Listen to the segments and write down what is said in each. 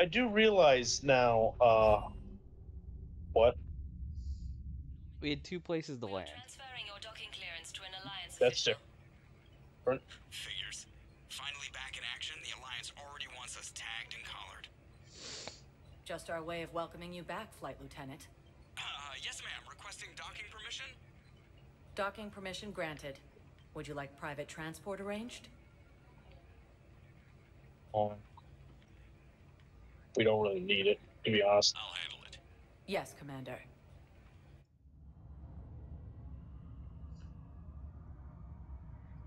I do realize now. What? We had 2 places to We are land. transferring your docking clearance to an Alliance That's official. different. Figures. Finally back in action, the Alliance already wants us tagged and collared. Just our way of welcoming you back, Flight Lieutenant. Yes, ma'am. Requesting docking permission? Docking permission granted. Would you like private transport arranged? We don't really need it, to be honest. I'll handle it. Yes, Commander.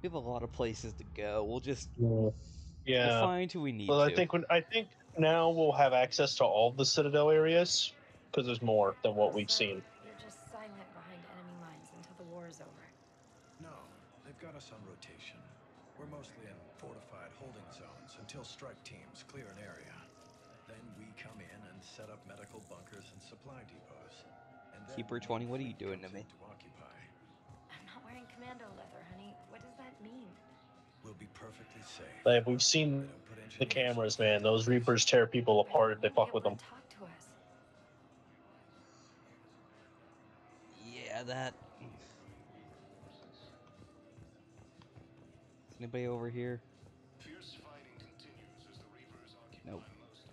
We have a lot of places to go. We'll just Yeah. we'll find who we need Well, to. I think now we'll have access to all the Citadel areas because there's more than what we've seen. You're just silent behind enemy lines until the war is over. No, they've got us on rotation. We're mostly in fortified holding zones until strike teams clear an area. Then we come in and set up medical bunkers and supply depots. And then Keeper 20, what are you doing to me? to occupy. I'm not wearing commando leather, honey. What does that mean? We'll be perfectly safe. Like, we've seen the cameras, man. Those Reapers tear people apart if they fuck with them. Talk to us. Yeah, that. Is anybody over here? Fierce fighting continues as the Reapers occupy Nope. most of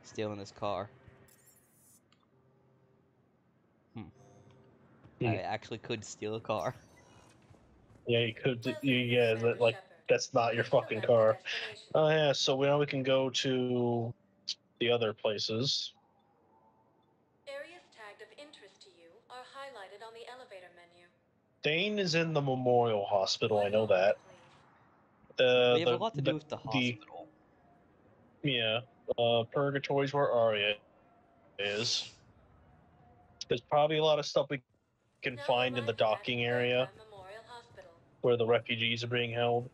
Stealing his car. I actually could steal a car. Yeah, you could. Yeah, like that's not your fucking car. Oh yeah, so now we can go to the other places. Areas tagged of interest to you are highlighted on the elevator menu. Dane is in the Memorial Hospital. I know that. We have a lot to do with the hospital. Yeah, Purgatory's where Arya is. There's probably a lot of stuff we can find in the docking area where the refugees are being held.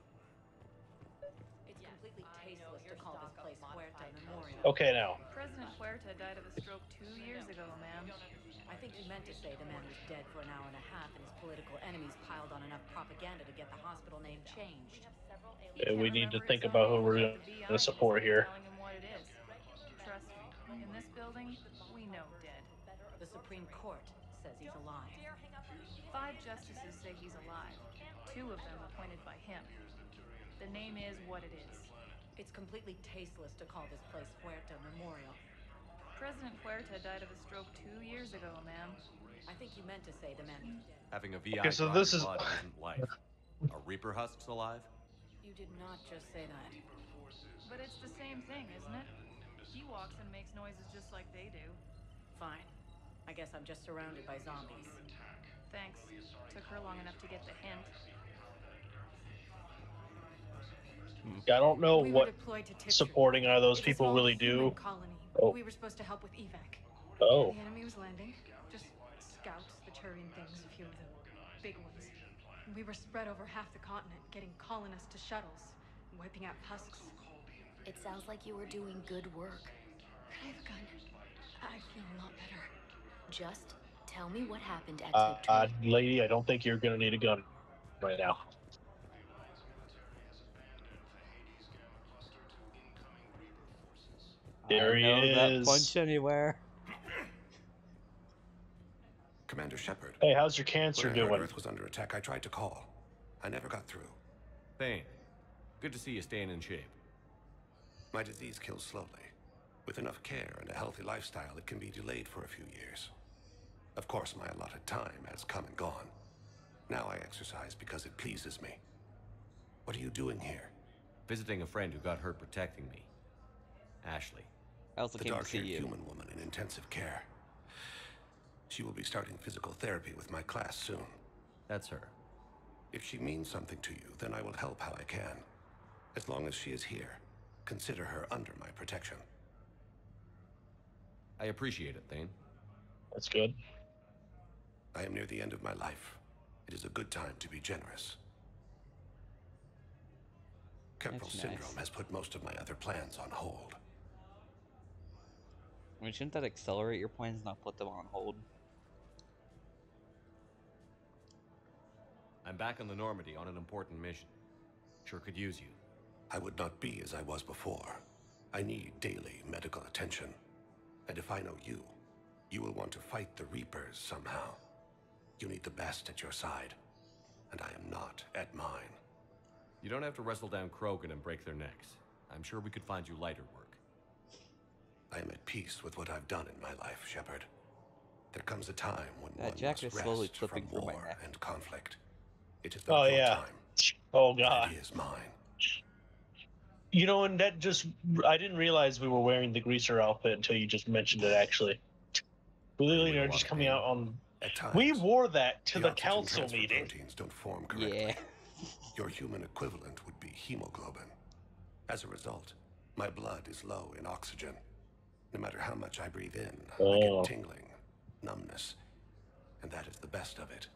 It's completely tasteless to call this place Huerta Memorial. Okay, now. President Huerta died of a stroke 2 years ago, ma'am. I think you meant to say the man was dead for an hour and a half and his political enemies piled on enough propaganda to get the hospital name changed. Yeah, we need to think about who we're going to support here. Telling him what it is. Trust me, in this building, we know dead. The Supreme Court says he's alive. 5 justices say he's alive. 2 of them appointed by him. The name is what it is. It's completely tasteless to call this place Huerta Memorial. President Huerta died of a stroke 2 years ago, ma'am. I think you meant to say the man was dead. Having a VI Okay, so this is... blood isn't life. Are Reaper husks alive? You did not just say that. But it's the same thing, isn't it? He walks and makes noises just like they do. Fine. I guess I'm just surrounded by zombies. Thanks. Took her long enough to get the hint. I don't know We what were deployed to Tiptree. supporting are those It's a people small really human do. colony. Oh. We were supposed to help with evac. Oh. The enemy was landing. Just scouts, the Turian things, a few of them. Big ones. We were spread over half the continent, getting colonists to shuttles, wiping out husks. It sounds like you were doing good work. I have a gun. I feel a lot better. Just tell me what happened at Tiptree. Lady, I don't think you're going to need a gun right now. There he is. That punch anywhere. Commander Shepard. Hey, how's your cancer When I heard doing? Earth was under attack, I tried to call. I never got through. Thane, good to see you staying in shape. My disease kills slowly. With enough care and a healthy lifestyle, it can be delayed for a few years. Of course, my allotted time has come and gone. Now I exercise because it pleases me. What are you doing here? Visiting a friend who got hurt protecting me. Ashley. I also The came to see dark-haired you. human woman in intensive care. She will be starting physical therapy with my class soon. That's her. If she means something to you, then I will help how I can. As long as she is here, consider her under my protection. I appreciate it, Thane. That's good. I am near the end of my life. It is a good time to be generous. Temporal That's syndrome nice. has put most of my other plans on hold. I mean, shouldn't that accelerate your plans, not put them on hold? I'm I'm back on the Normandy on an important mission. Sure could use you. I would not be as I was before. I need daily medical attention. And if I know you, you will want to fight the Reapers somehow. You need the best at your side, and I am not at mine. You don't have to wrestle down Krogan and break their necks. I'm sure we could find you lighter work. I am at peace with what I've done in my life, Shepard. There comes a time when That one jacket must is slowly rest slipping from from my war neck. and conflict. It is not Oh your yeah. time. Oh god. It is mine. You know, and that just, I didn't realize we were wearing the greaser outfit until you just mentioned it, actually. We literally are just coming out on... At times, We wore that to the oxygen council transfer meeting. proteins don't form correctly. Yeah. Your human equivalent would be hemoglobin. As a result, my blood is low in oxygen. No matter how much I breathe in, I get tingling, numbness, and that is the best of it.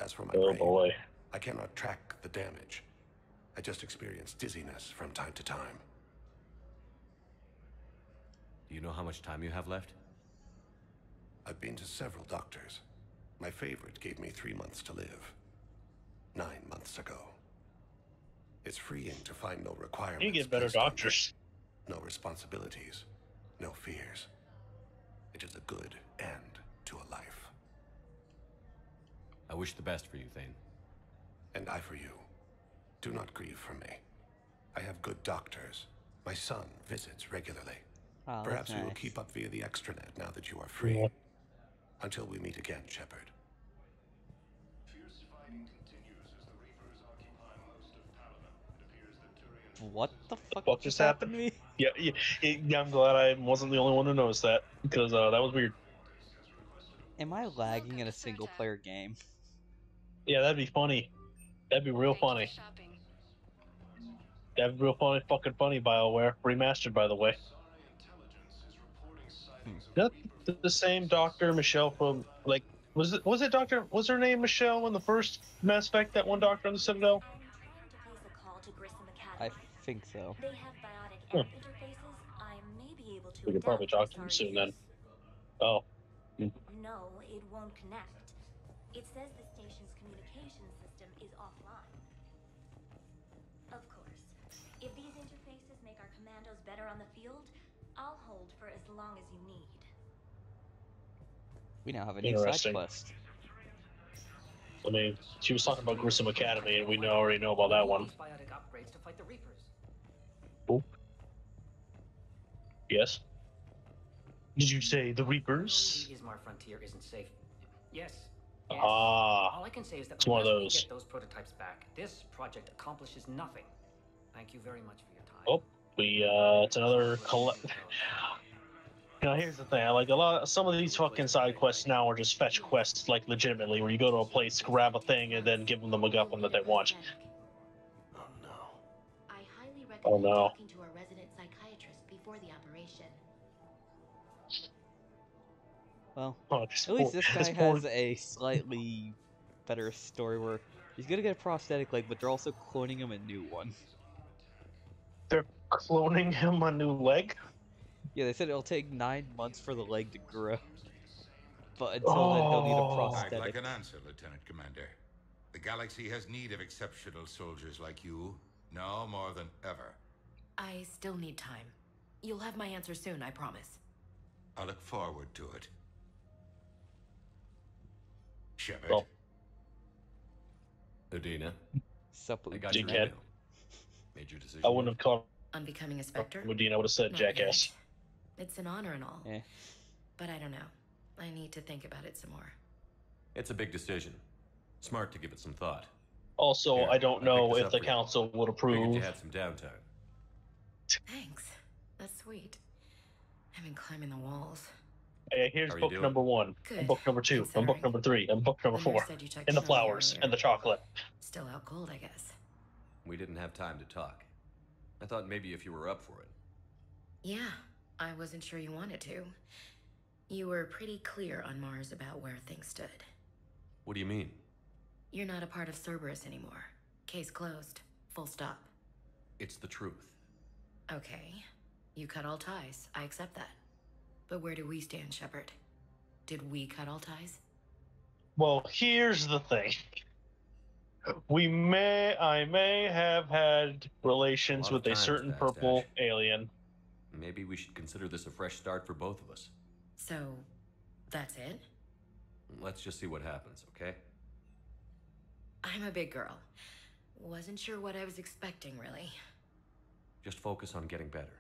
As for my brain, Boy. I cannot track the damage. I just experience dizziness from time to time. Do you know how much time you have left? I've been to several doctors. My favorite gave me 3 months to live. 9 months ago. It's freeing to find no requirements. You get better placed on me. doctors. No responsibilities. No fears. It is a good end to a life. I wish the best for you, Thane. And I for you. Do not grieve for me. I have good doctors. My son visits regularly. Oh, Perhaps we will nice. keep up via the extranet now that you are free. Yeah. Until we meet again, Shepard. Fierce fighting continues as the Reapers occupy most of Tali'Zorah. It appears that Turian... What the fuck What just happened? to me? Yeah, I'm glad I wasn't the only one to notice that, because that was weird. Am I lagging in a single player game? Yeah, that'd be funny. That'd be real funny. That'd be real funny, fucking funny, BioWare. Remastered, by the way. That's the same Dr. Michelle from, like, was her name Michelle in the first Mass Effect, that one doctor on the Citadel? I'm trying to place a call to Grissom I Academy. think so. They have biotic amp interfaces. I may be able to We could probably adapt talk to our them soon use. then. Oh. No, it won't connect. It says the station's communication system is offline. Of course, if these interfaces make our commandos better on the field, I'll hold for as long as you need. We now have a new side Interesting. quest. I mean, she was talking about Grissom Academy, and we already know about that one. These biotic upgrades to fight the Reapers. Oh. Yes? Did you say the Reapers? The Ismar frontier isn't safe. Yes. Yes. Ah. All I can say is that It's one of unless we those. get those prototypes back, this project accomplishes nothing. Thank you very much for your time. Oh, it's another Now here's the thing, some of these fucking side quests now are just fetch quests, like legitimately, where you go to a place, grab a thing, and then give them the MacGuffin that they want. Oh no. I highly recommend Oh, no. talking to a resident psychiatrist before the operation. Well, Oh, at least this guy has a slightly better story where he's gonna get a prosthetic leg, but they're also cloning him a new one. They're cloning him a new leg? Yeah, they said it'll take 9 months for the leg to grow. But until then, he'll need a I'd prosthetic. like an answer, Lieutenant Commander. The galaxy has need of exceptional soldiers like you, now more than ever. I still need time. You'll have my answer soon, I promise. I look forward to it. Shepard. Well, Udina, Supple- I got your Dickhead. email. Made your decision. I wouldn't have called On becoming a Spectre? Modine, I would have said Not jackass. yet. It's an honor and all. Eh. But I don't know. I need to think about it some more. It's a big decision. Smart to give it some thought. Also, Here, I don't I know picked this if up the for you. council would Figured approve. you had some downtime. Thanks. That's sweet. I've been climbing the walls. Hey, here's How are you book doing? number 1, Good, and book number 2, and book considering. number 3, and book number The 4, nurse said you checked and the Shelley flowers, earlier. and the chocolate. Still out cold, I guess. We didn't have time to talk. I thought maybe if you were up for it. Yeah, I wasn't sure you wanted to. You were pretty clear on Mars about where things stood. What do you mean? You're not a part of Cerberus anymore. Case closed. Full stop. It's the truth. Okay. You cut all ties. I accept that. But where do we stand, Shepard? Did we cut all ties? Well, here's the thing. I may have had relations A lot of with a time has certain passed, purple Ash. alien. Maybe we should consider this a fresh start for both of us. So, that's it? Let's just see what happens, okay? I'm a big girl. Wasn't sure what I was expecting, really. Just focus on getting better.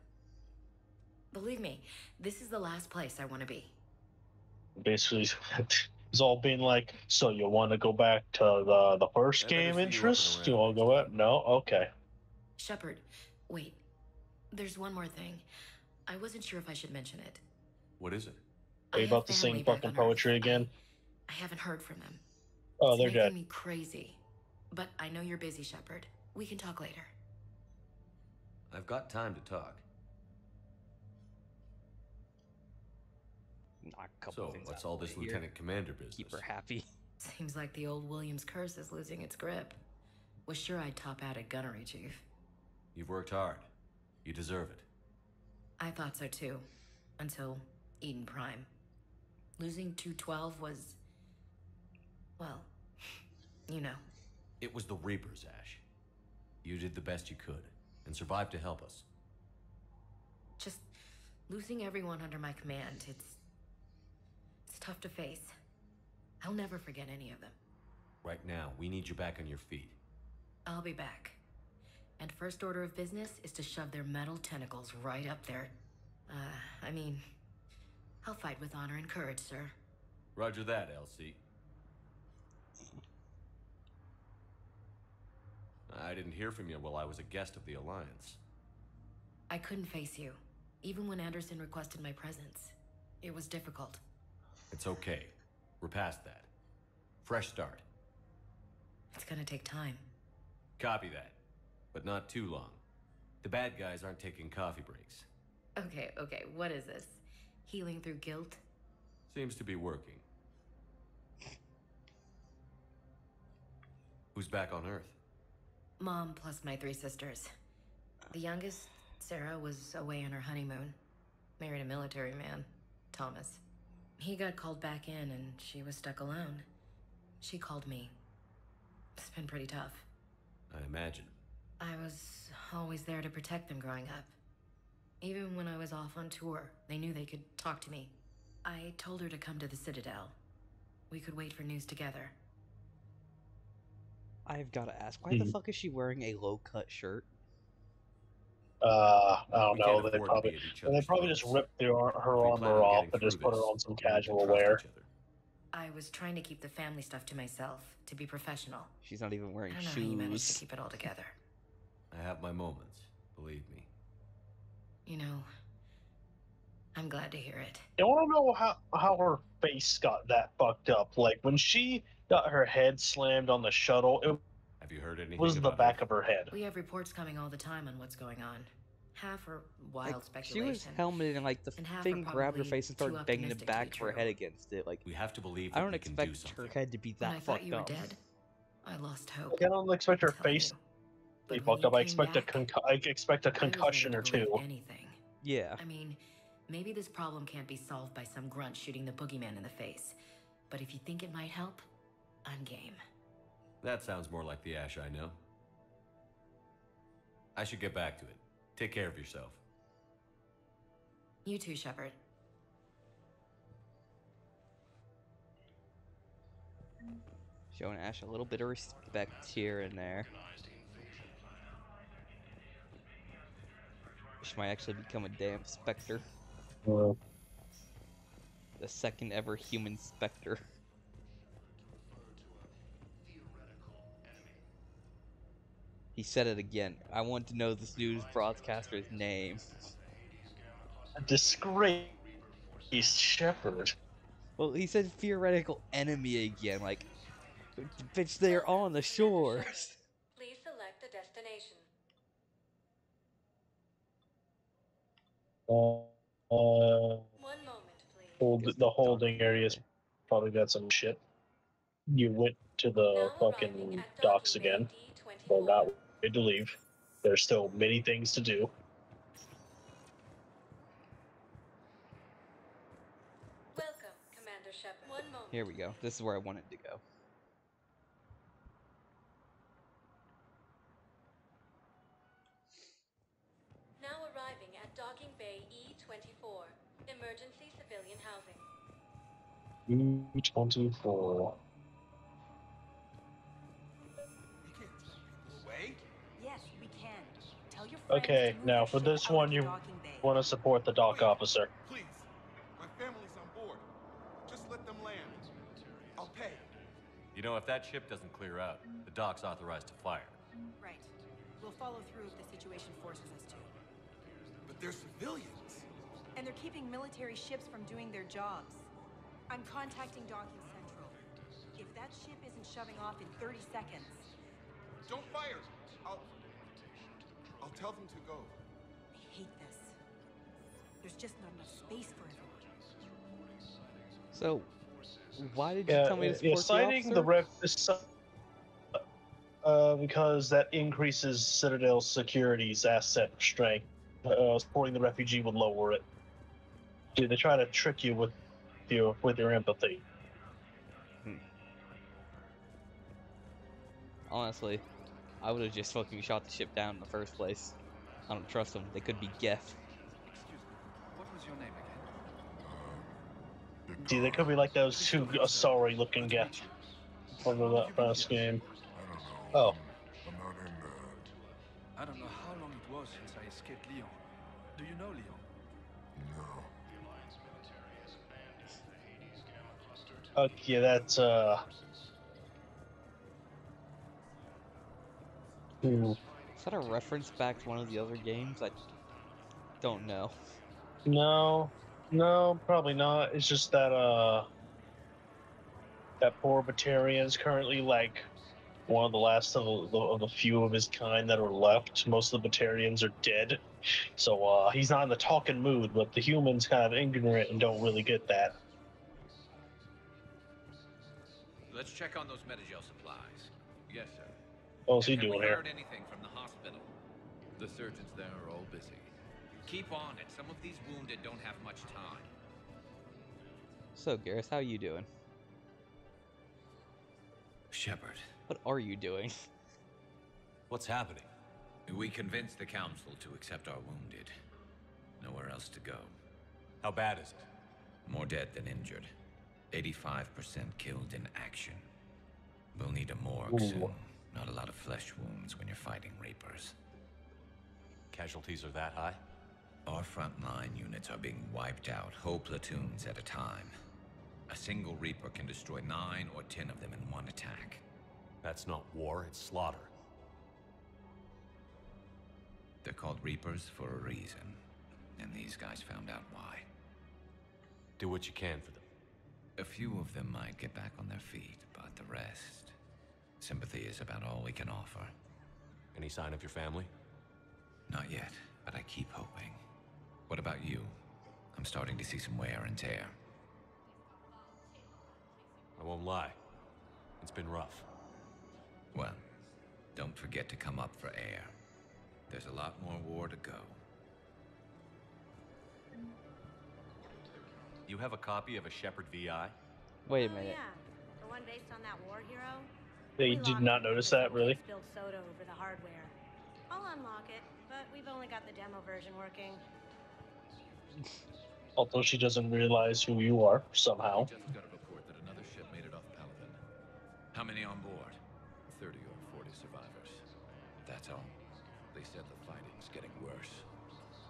Believe me, this is the last place I want to be. Basically, it's all being like, so you want to go back to the first I better game see you up and interest? You around want to go out? No? Okay. Shepard, wait. There's one more thing. I wasn't sure if I should mention it. What is it? Are you about to sing fucking poetry again? I haven't heard from them. Oh, It's they're making dead. me crazy. But I know you're busy, Shepard. We can talk later. I've got time to talk. Knock a couple So, things what's out all of the this way here. Lieutenant Commander business? Keep her happy. Seems like the old Williams curse is losing its grip. Was sure I'd top out at gunnery, Chief. You've worked hard. You deserve it. I thought so too. Until Eden Prime. Losing 212 was... well, you know. It was the Reapers, Ash. You did the best you could, and survived to help us. Just losing everyone under my command, it's tough to face. I'll never forget any of them. Right now, we need you back on your feet. I'll be back. And first order of business is to shove their metal tentacles right up there. I mean, I'll fight with honor and courage, sir. Roger that, Elsie. I didn't hear from you while I was a guest of the Alliance. I couldn't face you, even when Anderson requested my presence. It was difficult. It's okay. We're past that. Fresh start. It's gonna take time. Copy that. But not too long. The bad guys aren't taking coffee breaks. Okay, what is this? Healing through guilt? Seems to be working. Who's back on Earth? Mom plus my 3 sisters. The youngest, Sarah, was away on her honeymoon. Married a military man, Thomas. He got called back in and she was stuck alone. She called me. It's been pretty tough. I imagine. I was always there to protect them growing up. Even when I was off on tour, they knew they could talk to me. I told her to come to the Citadel. We could wait for news together. I've got to ask, why the fuck is she wearing a low-cut shirt? I don't We know. can't They afford to be at each other's probably just throats. ripped her If we armor plan on off getting and just through put her this, on some we need to casual trust wear. each other. I was trying to keep the family stuff to myself, to be professional. She's not even wearing I don't know how you managed to shoes. keep it all together. I have my moments, believe me. You know, I'm glad to hear it. I want to know how her face got that fucked up. Like, when she got her head slammed on the shuttle, it Have you heard anything was the about back her? of her head. We have reports coming all the time on what's going on. Half are wild Like, she speculation. was helmeted and like the and half thing are grabbed her probably face and too started banging the optimistic to back be of her true. head against it. Like, We have to believe I that don't we can do expect her something. head to be When I that thought fucked you were up. dead, I lost hope. I don't expect her I'm telling face you. to be But when fucked you up. I came expect back, a I was ready concussion to or believe two. anything. Yeah. I mean, maybe this problem can't be solved by some grunt shooting the boogeyman in the face. But if you think it might help, I'm game. That sounds more like the Ash I know. I should get back to it. Take care of yourself. You too, Shepard. Showing Ash a little bit of respect here and there. She might actually become a damn Spectre. The second ever human Spectre. He said it again. I want to know this news broadcaster's name. Disgrace, Shepard. Well, he said theoretical enemy again. Like, bitch, they're on the shores. Please select a destination. One moment, please. The holding area's probably got some shit. You went to the fucking docks again. Well, not ready to leave. There's still many things to do. Welcome, Commander Shepard. One moment. Here we go. This is where I wanted to go. Docking Bay E-24. Emergency civilian housing. E-24. Away? Yes, we can. Tell your friends Okay, to move now their for ship this out one, of the you docking bay. want to support the dock officer. Please. My family's on board. Just let them land. I'll pay. You know, if that ship doesn't clear out, the dock's authorized to fire. Right. We'll follow through if the situation forces us to. But they're civilians. And they're keeping military ships from doing their jobs. I'm contacting Docking Central. If that ship isn't shoving off in 30 seconds... Don't fire! I'll tell them to go. I hate this. There's just not enough space for everyone. So, why did you tell me to support the citing the officer? Because that increases Citadel's security's asset strength. Supporting the refugee would lower it. They try to trick you with your empathy. Honestly, I would have just fucking shot the ship down in the first place. I don't trust them. They could be Geth. What was your name again? See, they could be like those two sorry-looking Geth from the last game. Oh. I don't know how long it was since I escaped Lyon. Do you know Lyon? Okay, that's Is that a reference back to one of the other games? I don't know. No, probably not. It's just that that poor Batarian's currently like one of the last of the few of his kind that are left. Most of the Batarians are dead, so he's not in the talking mood. But the humans kind of ignorant and don't really get that. Let's check on those Metagel supplies. Yes, sir. What's he Have doing we here? heard anything from the hospital? The surgeons there are all busy. Keep on it. Some of these wounded don't have much time. So, Garrus, how you doing? Shepard. What are you doing? What's happening? We convinced the council to accept our wounded. Nowhere else to go. How bad is it? More dead than injured. 85% killed in action. We'll need a morgue soon. Not a lot of flesh wounds when you're fighting Reapers. Casualties are that high? Our frontline units are being wiped out, whole platoons at a time. A single Reaper can destroy 9 or 10 of them in one attack. That's not war, it's slaughter. They're called Reapers for a reason. And these guys found out why. Do what you can for them. A few of them might get back on their feet, but the rest... Sympathy is about all we can offer. Any sign of your family? Not yet, but I keep hoping. What about you? I'm starting to see some wear and tear. I won't lie. It's been rough. Well, don't forget to come up for air. There's a lot more war to go. You have a copy of a Shepard VI? Wait a minute. Yeah, the one based on that war hero. They did not notice that, really. Spilled soda over the hardware. I'll unlock it, but we've only got the demo version working. Although she doesn't realize who you are somehow. Just got a report that another ship made it off Paladin. How many on board? 30 or 40 survivors. That's all. They said the fighting's getting worse.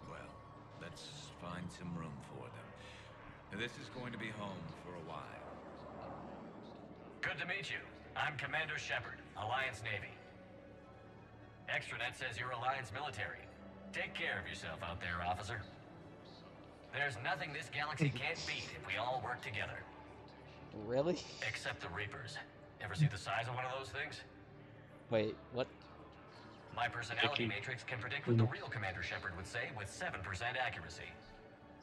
Well, let's find some room for them. This is going to be home for a while. Good to meet you. I'm Commander Shepard, Alliance Navy. Extranet says you're Alliance military. Take care of yourself out there, officer. There's nothing this galaxy can't beat if we all work together. Really? Except the Reapers. Ever see the size of one of those things? Wait, what? My personality matrix can predict what the real Commander Shepard would say with 7% accuracy.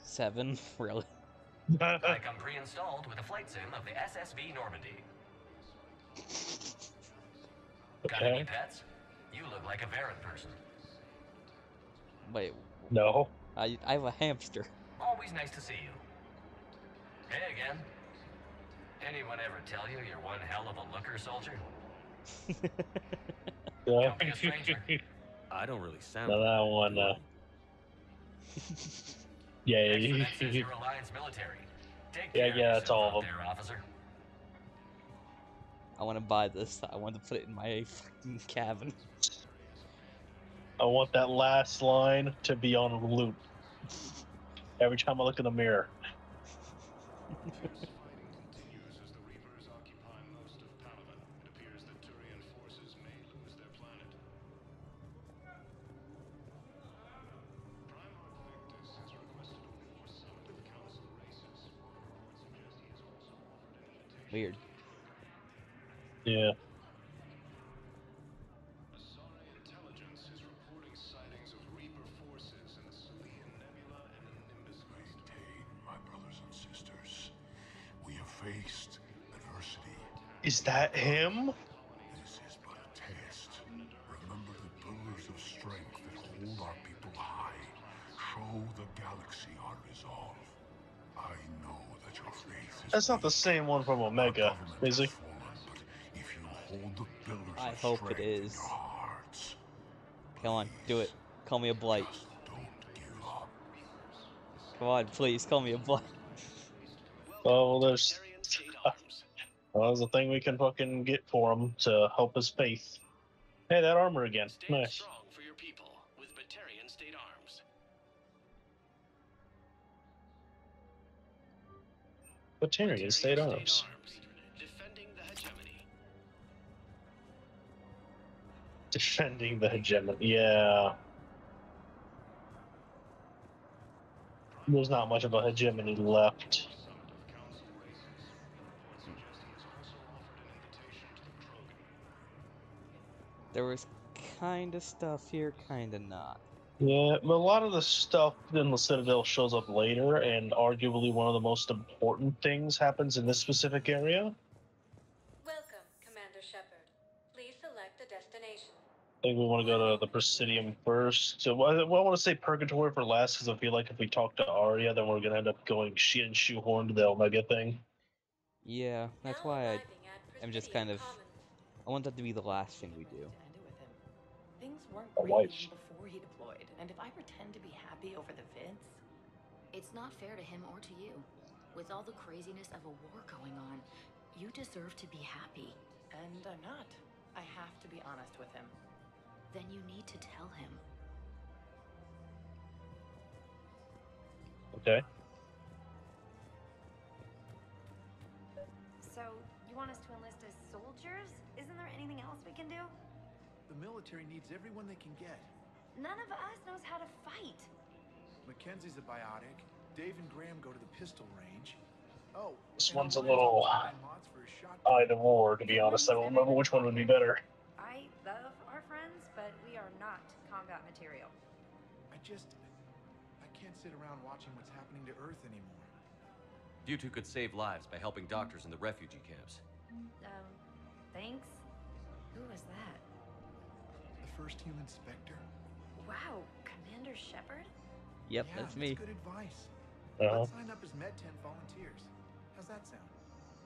7? Really? I come pre-installed with a flight sim of the SSV Normandy. Got any pets? You look like a Varen person. Wait. No. I have a hamster. Always nice to see you. Hey again. Anyone ever tell you you're one hell of a looker, soldier? Yeah. Don't be a stranger. I don't really sound No, that one. Yeah, Extranet says you're Alliance military. Take care of yeah, that's yourself all out of them. there, officer. I want to buy this. I want to put it in my fucking cabin. I want that last line to be on loop every time I look in the mirror. Fierce fighting continues as the Reapers occupy most of Palaven. It appears that Turian forces may lose their planet. Primarch Victus has requested a war summit of council races. Reports suggest he has also offered an invitation. Weird. Yeah. Asari intelligence is reporting sightings of Reaper forces in the Salian Nebula and in Nimbus cluster. Maintain, my brothers and sisters. We have faced adversity. Is that him? This is but a test. Remember the pillars of strength that hold our people high. Show the galaxy our resolve. I know that your faith is That's not the same one from Omega, is it? if you hold the pillars I of hope it strength in is. your hearts. Come on, do it. Call me a blight. Don't give up. Come on, please, call me a blight. Oh, there's... Well, there's a thing we can fucking get for him to help his faith. Hey, that armor again. Stand Nice. strong for your people with Batarian State Arms. Batarian State Arms. Defending the hegemony. Defending the hegemony. Yeah. There's not much of a hegemony left. There was kinda stuff here, kinda not. Yeah, but a lot of the stuff in the Citadel shows up later, and arguably one of the most important things happens in this specific area. Welcome, Commander Shepard. Please select a destination. I think we want to go to the Presidium first. So I want to say Purgatory for last, because I feel like if we talk to Arya, then we're going to end up going shoehorned to the Omega thing. Yeah, that's why I'm just kind of... I want that to be the last thing we do. Things weren't A great wife. even before he deployed, and if I pretend to be happy over the vids, It's not fair to him or to you. With all the craziness of a war going on, you deserve to be happy. and I'm not. I have to be honest with him. Then you need to tell him. Okay. So, you want us to enlist as soldiers? Isn't there anything else we can do? The military needs everyone they can get. None of us knows how to fight. Mackenzie's a biotic. Dave and Graham go to the pistol range. Oh, This and one's a O'Brien's little also got mods for his shotgun. either or, to be honest. I don't remember which one would be better. I love our friends, but we are not combat material. I can't sit around watching what's happening to Earth anymore. You two could save lives by helping doctors in the refugee camps. Thanks? Who was that? The first human Spectre? Wow, Commander Shepard? Yep, Yeah, that's me. Good advice. Uh-huh. Let's sign up as Med 10 volunteers. How's that sound?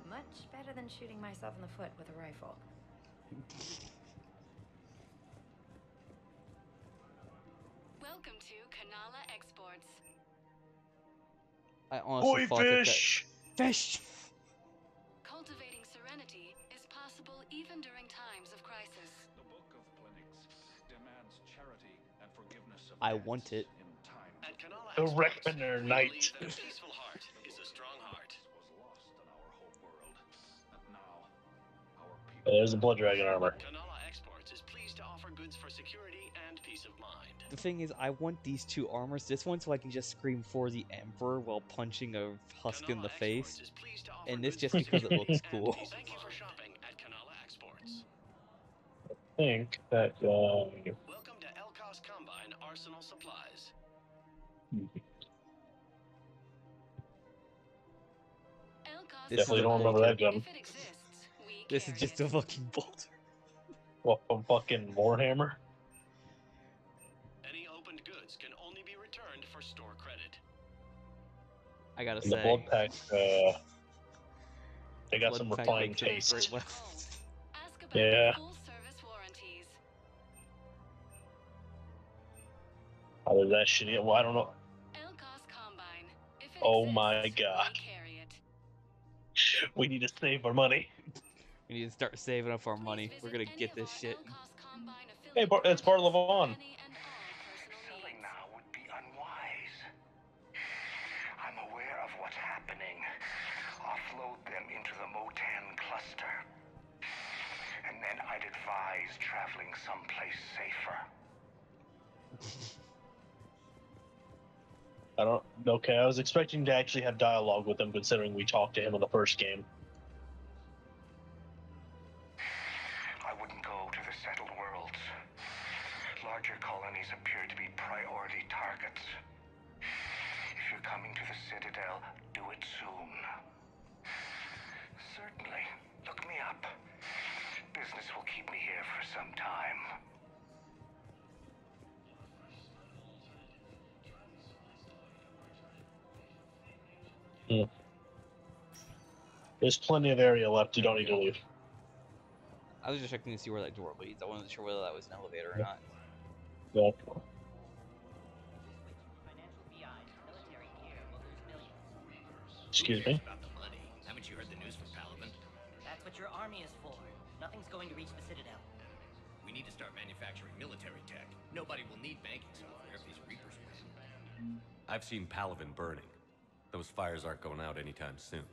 Much better than shooting myself in the foot with a rifle. Welcome to Kanala Exports. I honestly thought that... Fish! Fish! Cultivating serenity is possible even during times of crisis. The Book of Plenix demands charity and forgiveness of I debts want it. in time. At Kanala The Exports, Reckoner we Knight. believe that a peaceful heart is a strong heart. Was lost in our whole world, and now our people. There's the Blood Dragon armor. Kanala Exports is pleased to offer goods for security and peace of mind. The thing is, I want these two armors. This one so I can just scream for the Emperor while punching a husk in the face. And this just because it looks cool. Thank you for shopping at Kanala Exports. I think that Welcome to Elkos Combine Arsenal Supplies. This definitely is a don't remember bolter. that gun. This is just a fucking bolter. What, a fucking Warhammer? Any opened goods can only be returned for store credit. I gotta And the say. Blood Pack, they got Blood some Pack refined makes it taste. great well. Yeah. Oh, there's that shitty. Well, I don't know. Oh my god. We need to save our money. We need to start saving up our money. We're gonna get this shit. Hey, it's Bart Levon. Selling now would be unwise. I'm aware of what's happening. Offload them into the Motan cluster. And then I'd advise traveling someplace safer. Okay, I was expecting to actually have dialogue with him, considering we talked to him in the first game. I wouldn't go to the settled worlds. Larger colonies appear to be priority targets. If you're coming to the Citadel, do it soon. Certainly. Look me up. Business will keep me here for some time. There's plenty of area left. You don't need to leave. I was just checking to see where that door leads. I wasn't sure whether that was an elevator or not. Yeah. Excuse me? About the money. Haven't you heard the news from Palaven? That's what your army is for. Nothing's going to reach the Citadel. We need to start manufacturing military tech. Nobody will need banking software if these Reapers win. I've seen Palaven burning. Those fires aren't going out anytime soon.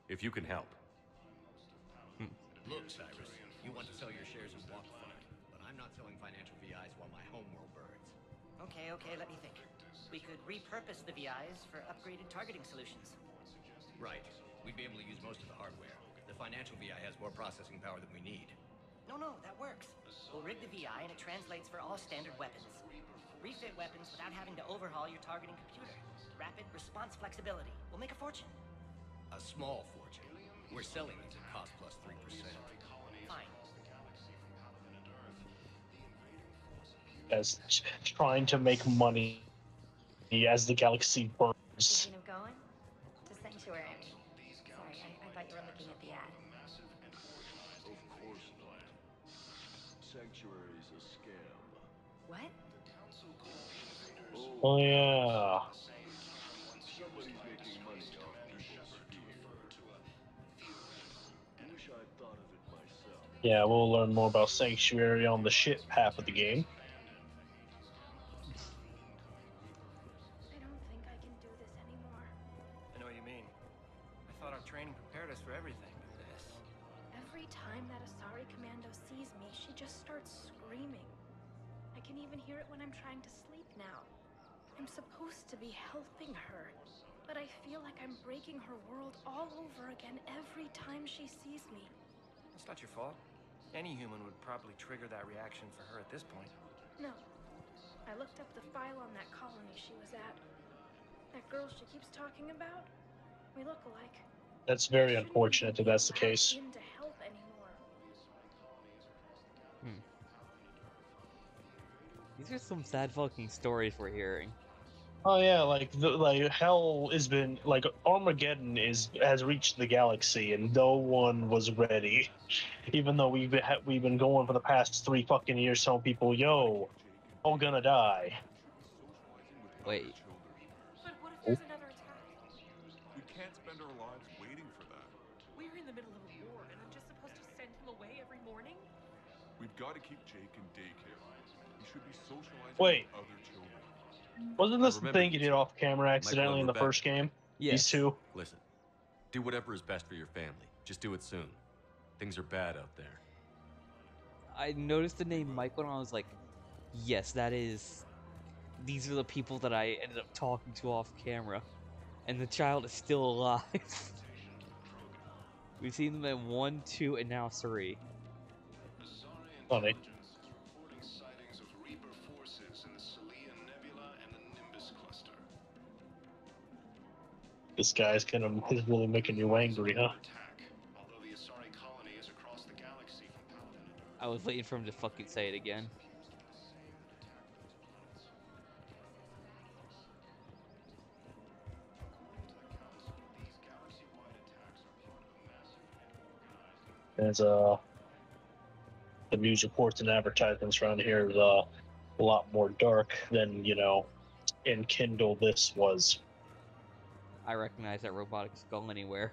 If you can help. Look, Cyrus, you want to sell your shares in Walkfront, but I'm not selling financial VIs while my homeworld burns. Okay, let me think. We could repurpose the VIs for upgraded targeting solutions. Right. We'd be able to use most of the hardware. The financial VI has more processing power than we need. No, that works. We'll rig the VI and it translates for all standard weapons. Refit weapons without having to overhaul your targeting computer. Rapid response flexibility. We'll make a fortune. A small fortune. We're selling these at cost plus 3%. Fine. As trying to make money as the galaxy burns. Thinking of going? To Sanctuary, I mean. Sorry, I thought you were looking at the ad. Of course not. Sanctuary's a scam. What? Oh yeah. Somebody's making money off people's fear. Wish I'd thought of it myself. Yeah, we'll learn more about Sanctuary on the ship half of the game. I don't think I can do this anymore. I know what you mean. I thought our training prepared us for everything but this. Every time that Asari commando sees me, she just starts screaming. I can even hear it when I'm trying to sleep now. I'm supposed to be helping her, but I feel like I'm breaking her world all over again every time she sees me. It's not your fault. Any human would probably trigger that reaction for her at this point. No. I looked up the file on that colony she was at. That girl she keeps talking about? We look alike. That's very unfortunate if that's the case. In to help anymore. These are some sad fucking stories we're hearing. Oh yeah, like hell has been like Armageddon has reached the galaxy and no one was ready, even though we've been going for the past 3 fucking years telling people, yo, all gonna die. Wait. But what if there's another attack? We can't spend our lives waiting for that. We're in the middle of a war, and I'm just supposed to send him away every morning? We've got to keep Jake in daycare. He should be socializing Wait. with other children. Wasn't this the thing you did off camera accidentally in the first game? Yes. These two? Listen, do whatever is best for your family. Just do it soon. Things are bad out there. I noticed the name Michael and I was like, yes, these are the people that I ended up talking to off camera. And the child is still alive. We've seen them in 1, 2, and now 3. Funny. This guy's is really making you angry, huh? I was waiting for him to fucking say it again. As the news reports and advertisements around here is a lot more dark than, in Kindle this was. I recognize that robotic skull anywhere.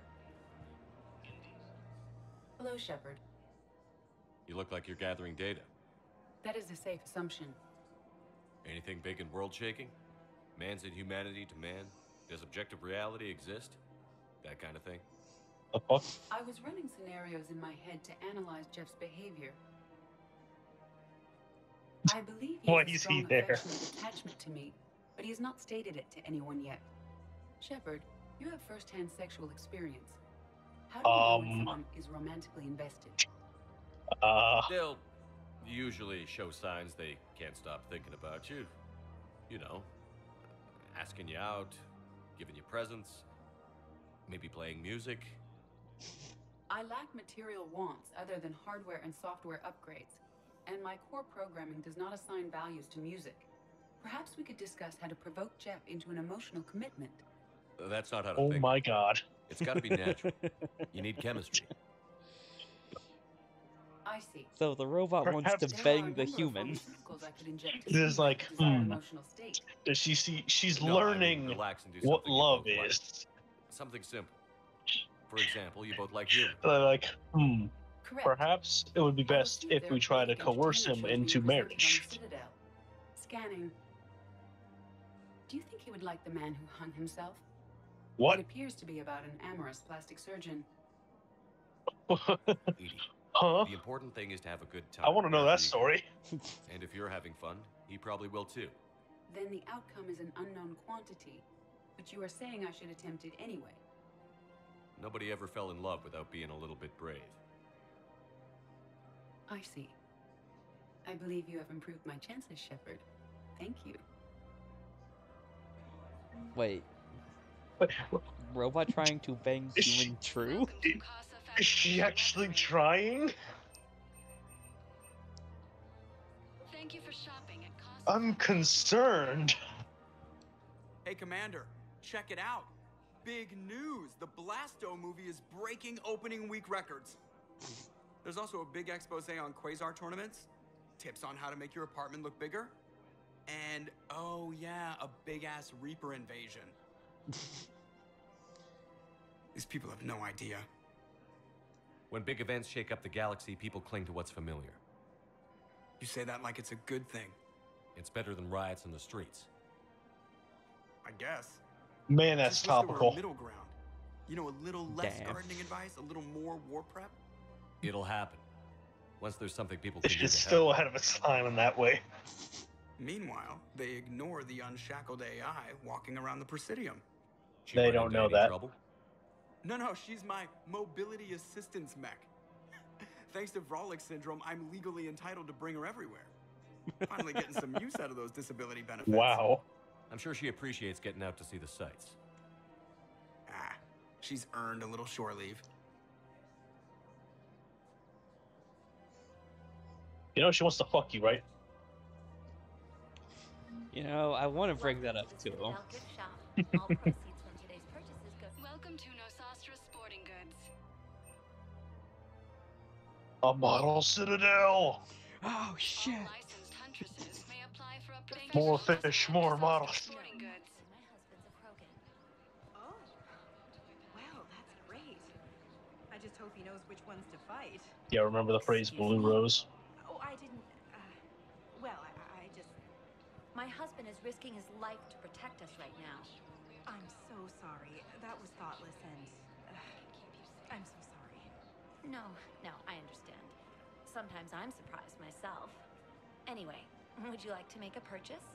Hello, Shepard. You look like you're gathering data. That is a safe assumption. Anything big and world-shaking? Man's inhumanity to man? Does objective reality exist? That kind of thing? I was running scenarios in my head to analyze Jeff's behavior. I believe he Why has a is strong he there? affectionate attachment to me, but he has not stated it to anyone yet. Shepard, you have first-hand sexual experience. How do you know when someone is romantically invested? They'll usually show signs they can't stop thinking about you. You know, asking you out, giving you presents, maybe playing music. I lack material wants other than hardware and software upgrades, and my core programming does not assign values to music. Perhaps we could discuss how to provoke Jeff into an emotional commitment. That's not how to Oh think. my god. It's got to be natural. You need chemistry. I see. So the robot wants to bang the human. It is like, does she see? She's No, I mean, learning relax and do what something you love both like. is. Something simple. For example, you both like humor. Like, perhaps it would be best if we try to coerce him into marriage. Citadel. Scanning. Do you think he would like the man who hung himself? What? It appears to be about an amorous plastic surgeon. Edie, huh? The important thing is to have a good time. I want to know that wherever you story. go. And if you're having fun, he probably will too. Then the outcome is an unknown quantity, but you are saying I should attempt it anyway. Nobody ever fell in love without being a little bit brave. I see. I believe you have improved my chances, Shepard. Thank you. Wait. Robot trying to bang human true? Is she actually trying? Thank you for shopping at Casa. I'm concerned. Hey, Commander, check it out. Big news! The Blasto movie is breaking opening week records. There's also a big expose on quasar tournaments, tips on how to make your apartment look bigger, and, oh yeah, a big-ass Reaper invasion. These people have no idea. When big events shake up the galaxy, people cling to what's familiar. You say that like it's a good thing. It's better than riots in the streets. I guess. Man, that's Just wish there were a topical. middle ground. You know, a little less Damn. gardening advice, a little more war prep. It'll happen. Once there's something people can do It's to still help. ahead of its time in that way. Meanwhile, they ignore the unshackled AI walking around the Presidium. She They run don't into know any that. trouble? No, she's my mobility assistance mech. Thanks to Vrolic syndrome, I'm legally entitled to bring her everywhere. Finally getting some use out of those disability benefits. Wow. I'm sure she appreciates getting out to see the sights. Ah, she's earned a little shore leave. You know she wants to fuck you, right? You know, I want to bring that up too. Welcome to Nosastra Sporting Goods. A model Citadel. Oh shit. Licensed huntresses may apply for a More fish, more models. Sporting Goods. Oh. Well, that's great. I just hope he knows which ones to fight. Yeah, remember the phrase Blue Rose? Oh, I didn't. Well, I just. My husband is risking his life to protect us right now. I'm so sorry. That was thoughtless and. I'm so sorry. No, I understand. Sometimes I'm surprised myself. Anyway, would you like to make a purchase?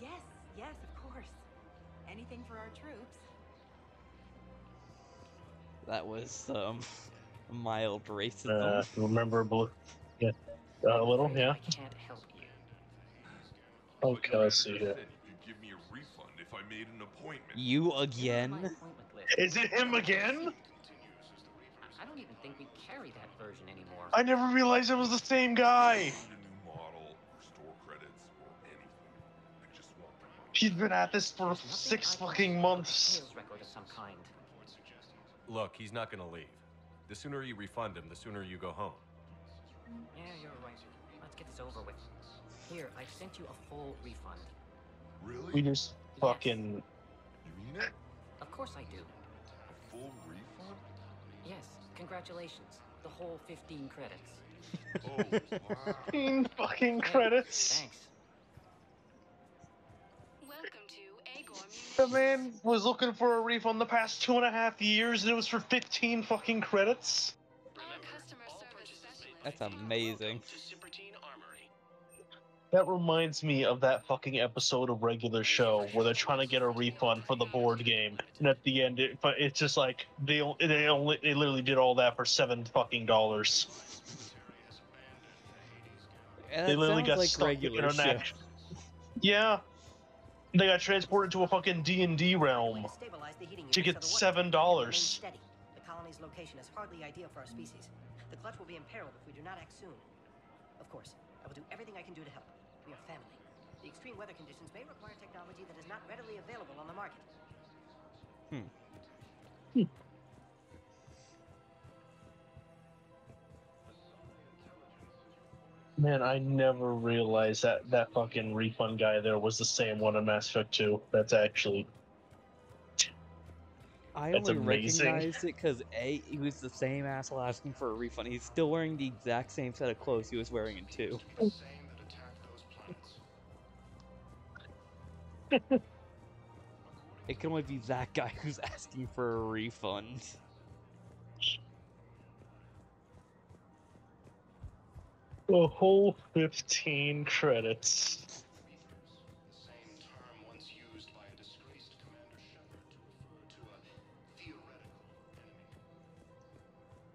Yes, of course. Anything for our troops. That was mild racism. Remember Blue? Yeah. A little, yeah. I can't help you. Okay, let's see here. You'd give me a refund if I made an appointment. You again? Is it him again? I don't even think we carry that version anymore. I never realized it was the same guy. A new model, store credits, or anything. I just want the money. He's been at this for 6 fucking months. Sales record of some kind. Look, he's not gonna leave. The sooner you refund him, the sooner you go home. Yeah, you're right. Let's get this over with. Here, I sent you a full refund. Really? We just fucking. You mean it? Of course I do. A full refund? Yes, congratulations. The whole 15 credits. Oh, wow. 15 fucking Hey, credits. thanks. Welcome to Agor The Munitions. man was looking for a refund the past 2.5 years, and it was for 15 fucking credits. Our customer service specialist. That's amazing. That reminds me of that fucking episode of Regular Show where they're trying to get a refund for the board game, and at the end, it's just like they literally did all that for $7 fucking. And They that literally sounds got like stuck regular in an show. action. Yeah, they got transported to a fucking D&D realm Stabilize the heating to units get so the water $7. temperature remains steady. The colony's location is hardly ideal for our species. The clutch will be imperiled if we do not act soon. Of course, I will do everything I can do to help. We are family. The extreme weather conditions may require technology that is not readily available on the market. Man, I never realized that fucking refund guy there was the same one in Mass Effect 2. That's actually... I That's only amazing. recognized it because A, he was the same asshole asking for a refund. He's still wearing the exact same set of clothes he was wearing in 2. It can only be that guy who's asking for a refund. A whole 15 credits.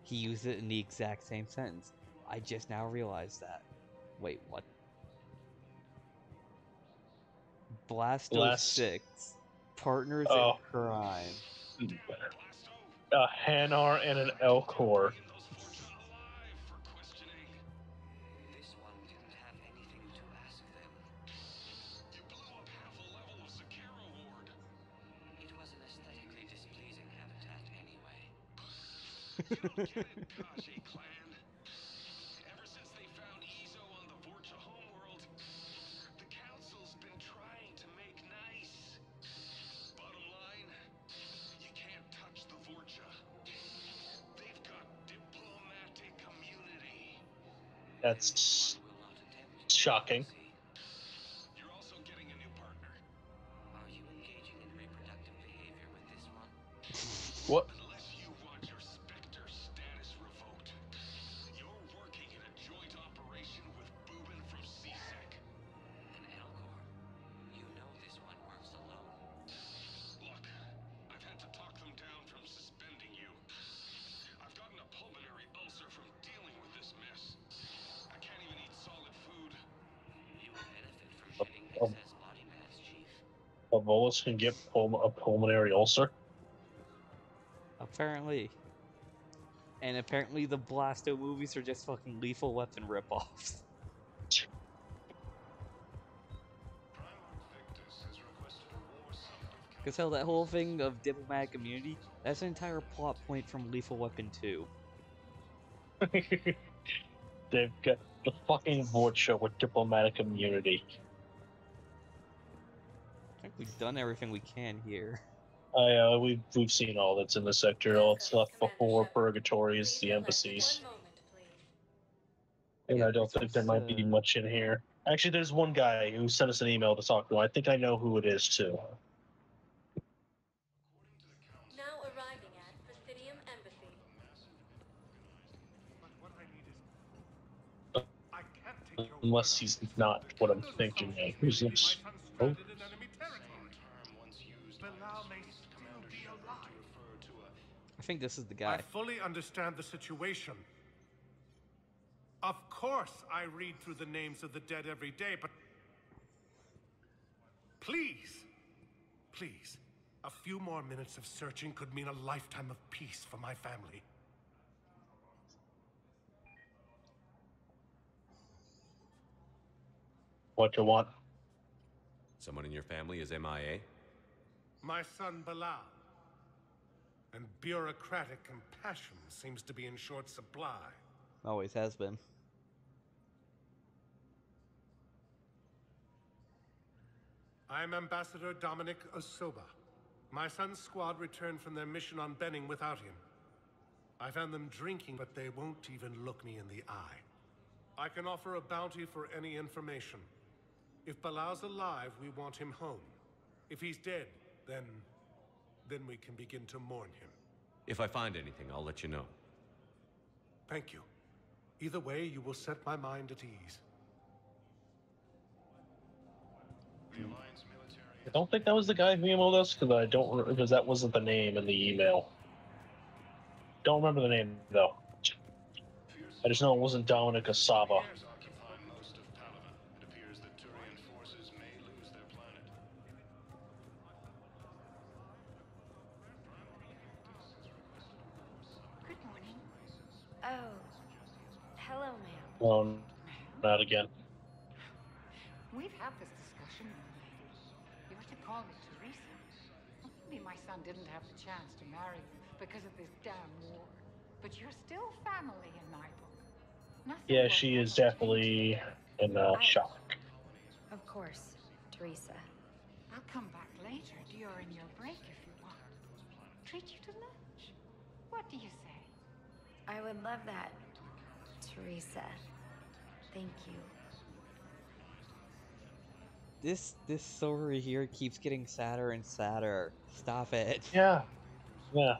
He used it in the exact same sentence. I just now realized that. Wait, what? Blasto 6. Partners in crime. A Hanar and an Elcor. This one didn't have anything to ask them. You blew up half a level of Zakero Ward. It was an aesthetically displeasing habitat anyway. You don't get it, Kaji clan. Ever since they found Ezo on the Vorcha homeworld, the Council's been trying to make nice. Bottom line, you can't touch the Vorcha. They've got diplomatic immunity. That's shocking. You're also getting a new partner. Are you engaging in reproductive behavior with this one? What? Unless you want your Spectre status revoked, you're working in a joint operation with Boobin from CSEC. An Elcor. You know this one works alone. Look, I've had to talk them down from suspending you. I've gotten a pulmonary ulcer from dealing with this mess. I can't even eat solid food. You will benefit from shedding excess body mass, Chief. A Volus can get a pulmonary ulcer? Apparently. And apparently the Blasto movies are just fucking Lethal Weapon ripoffs. Because hell, that whole thing of diplomatic immunity, that's an entire plot point from Lethal Weapon 2. They've got the fucking Vorcha with diplomatic immunity. I think we've done everything we can here. We've seen all that's in the sector. All that's left before Purgatory is the embassies. And I don't think there might be much in here. Actually, there's one guy who sent us an email to talk to. I think I know who it is, too. Now arriving at Presidium Embassy. Unless he's not what I'm thinking of. Who's this? Oh. I think this is the guy. I fully understand the situation. Of course, I read through the names of the dead every day, but please, please, a few more minutes of searching could mean a lifetime of peace for my family. What you want? Someone in your family is MIA? My son Bilal. And bureaucratic compassion seems to be in short supply. Always has been. I'm Ambassador Dominic Osoba. My son's squad returned from their mission on Benning without him. I found them drinking, but they won't even look me in the eye. I can offer a bounty for any information. If Balal's alive, we want him home. If he's dead, then we can begin to mourn him. If I find anything, I'll let you know. Thank you. Either way, you will set my mind at ease. I don't think that was the guy who emailed us because that wasn't the name in the email. Don't remember the name though. I just know it wasn't Dominic Asaba. Good morning. Oh, hello, ma'am. Well, not again. We've had this discussion, young lady. You were to call me Teresa. Maybe my son didn't have the chance to marry you because of this damn war. But you're still family in my book. Nothing Yeah, she is definitely in shock. Of course, Teresa. I'll come back later during your break if you want. Treat you to lunch. What do you say? I would love that, Teresa. Thank you. This story here keeps getting sadder and sadder. Stop it. Yeah. Yeah.